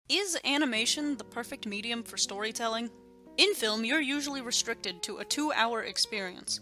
Is animation the perfect medium for storytelling? In film, you're usually restricted to a 2-hour experience.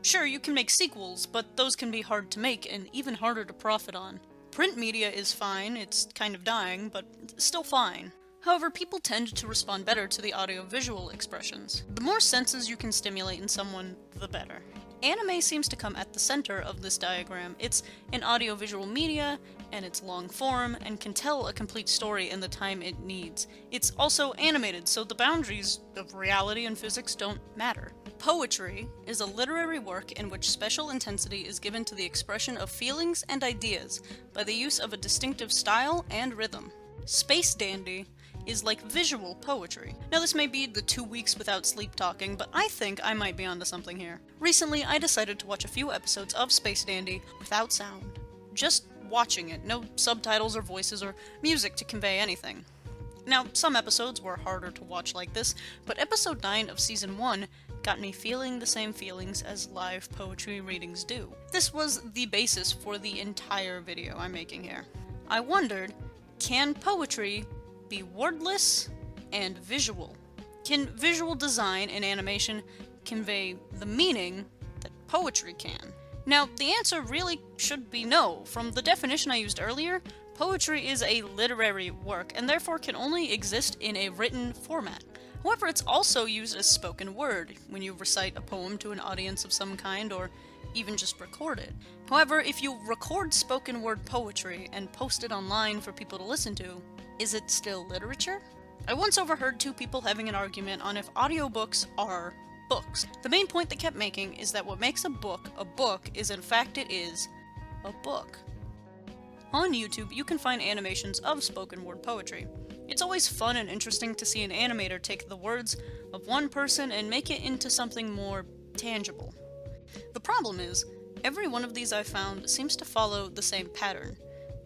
Sure, you can make sequels, but those can be hard to make and even harder to profit on. Print media is fine, it's kind of dying, but still fine. However, people tend to respond better to the audio-visual expressions. The more senses you can stimulate in someone, the better. Anime seems to come at the center of this diagram. It's an audiovisual media, and it's long form, and can tell a complete story in the time it needs. It's also animated, so the boundaries of reality and physics don't matter. Poetry is a literary work in which special intensity is given to the expression of feelings and ideas by the use of a distinctive style and rhythm. Space Dandy is like visual poetry. Now this may be the 2 weeks without sleep talking, but I think I might be onto something here. Recently, I decided to watch a few episodes of Space Dandy without sound. Just watching it, no subtitles or voices or music to convey anything. Now, some episodes were harder to watch like this, but episode 9 of season 1 got me feeling the same feelings as live poetry readings do. This was the basis for the entire video I'm making here. I wondered, can poetry be wordless and visual? Can visual design and animation convey the meaning that poetry can? Now, the answer really should be no. From the definition I used earlier, poetry is a literary work and therefore can only exist in a written format. However, it's also used as spoken word when you recite a poem to an audience of some kind or even just record it. However, if you record spoken word poetry and post it online for people to listen to, is it still literature? I once overheard two people having an argument on if audiobooks are books. The main point they kept making is that what makes a book is in fact it is a book. On YouTube, you can find animations of spoken word poetry. It's always fun and interesting to see an animator take the words of one person and make it into something more tangible. The problem is, every one of these I've found seems to follow the same pattern.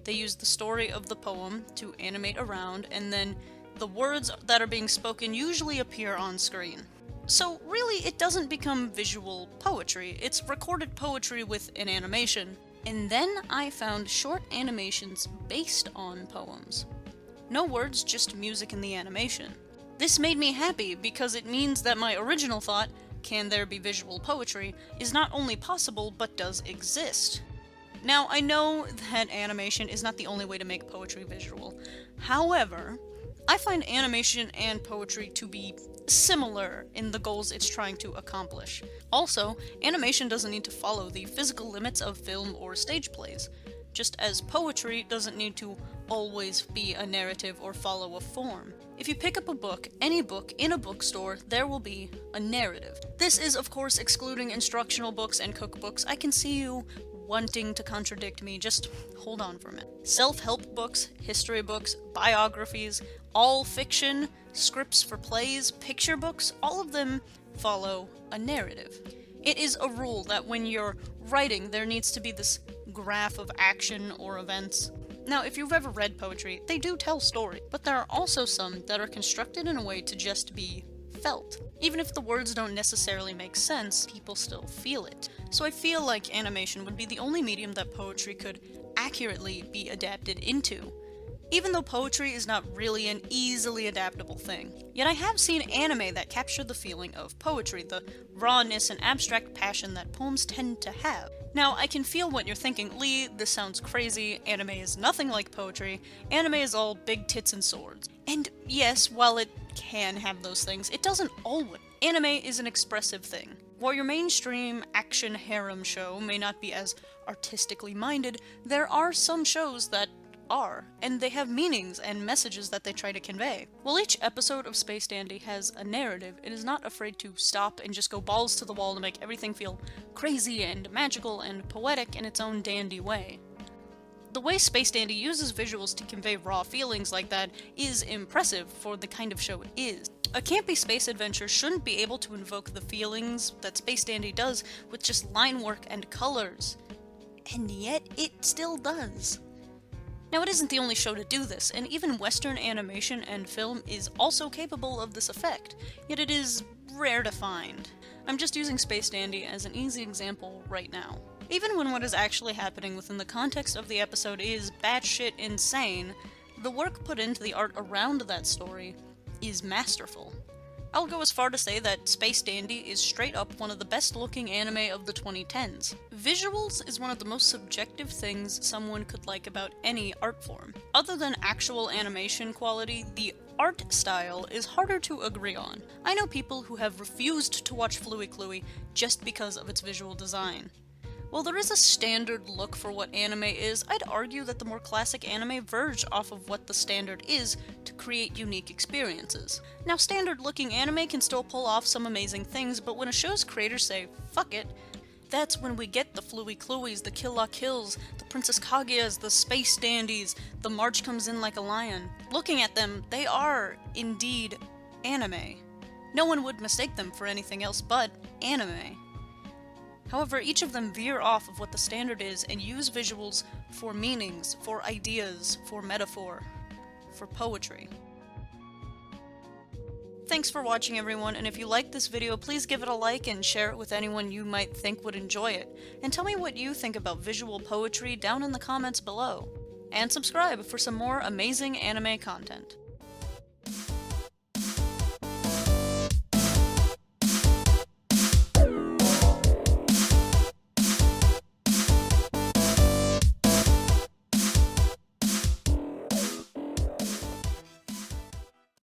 They use the story of the poem to animate around, and then the words that are being spoken usually appear on screen. So really, it doesn't become visual poetry, it's recorded poetry with an animation. And then I found short animations based on poems. No words, just music in the animation. This made me happy because it means that my original thought, can there be visual poetry, is not only possible but does exist. Now, I know that animation is not the only way to make poetry visual. However, I find animation and poetry to be similar in the goals it's trying to accomplish. Also, animation doesn't need to follow the physical limits of film or stage plays, just as poetry doesn't need to always be a narrative or follow a form. If you pick up a book, any book, in a bookstore, there will be a narrative. This is, of course, excluding instructional books and cookbooks. I can see you wanting to contradict me, just hold on for a minute. Self-help books, history books, biographies, all fiction, scripts for plays, picture books, all of them follow a narrative. It is a rule that when you're writing, there needs to be this graph of action or events. Now, if you've ever read poetry, they do tell story, but there are also some that are constructed in a way to just be felt. Even if the words don't necessarily make sense, people still feel it. So I feel like animation would be the only medium that poetry could accurately be adapted into, even though poetry is not really an easily adaptable thing. Yet I have seen anime that capture the feeling of poetry, the rawness and abstract passion that poems tend to have. Now, I can feel what you're thinking, Lee, this sounds crazy, anime is nothing like poetry, anime is all big tits and swords. And yes, while it can have those things, it doesn't always. Anime is an expressive thing. While your mainstream action harem show may not be as artistically minded, there are some shows that are, and they have meanings and messages that they try to convey. While each episode of Space Dandy has a narrative, it is not afraid to stop and just go balls to the wall to make everything feel crazy and magical and poetic in its own dandy way. The way Space Dandy uses visuals to convey raw feelings like that is impressive for the kind of show it is. A campy space adventure shouldn't be able to invoke the feelings that Space Dandy does with just line work and colors. And yet, it still does. Now, it isn't the only show to do this, and even Western animation and film is also capable of this effect, yet it is rare to find. I'm just using Space Dandy as an easy example right now. Even when what is actually happening within the context of the episode is batshit insane, The work put into the art around that story is masterful. I'll go as far to say that Space Dandy is straight up one of the best looking anime of the 2010s. Visuals is one of the most subjective things someone could like about any art form. Other than actual animation quality, the art style is harder to agree on. I know people who have refused to watch Fluey Cluey just because of its visual design. While there is a standard look for what anime is, I'd argue that the more classic anime verge off of what the standard is to create unique experiences. Now, standard-looking anime can still pull off some amazing things, but when a show's creators say, fuck it, that's when we get the Fluey Clueys, the Kill La Kills, the Princess Kaguyas, the Space Dandies, the March Comes In Like a Lion. Looking at them, they are, indeed, anime. No one would mistake them for anything else but anime. However, each of them veer off of what the standard is and use visuals for meanings, for ideas, for metaphor, for poetry. Thanks for watching, everyone, and if you liked this video, please give it a like and share it with anyone you might think would enjoy it. And tell me what you think about visual poetry down in the comments below. And subscribe for some more amazing anime content.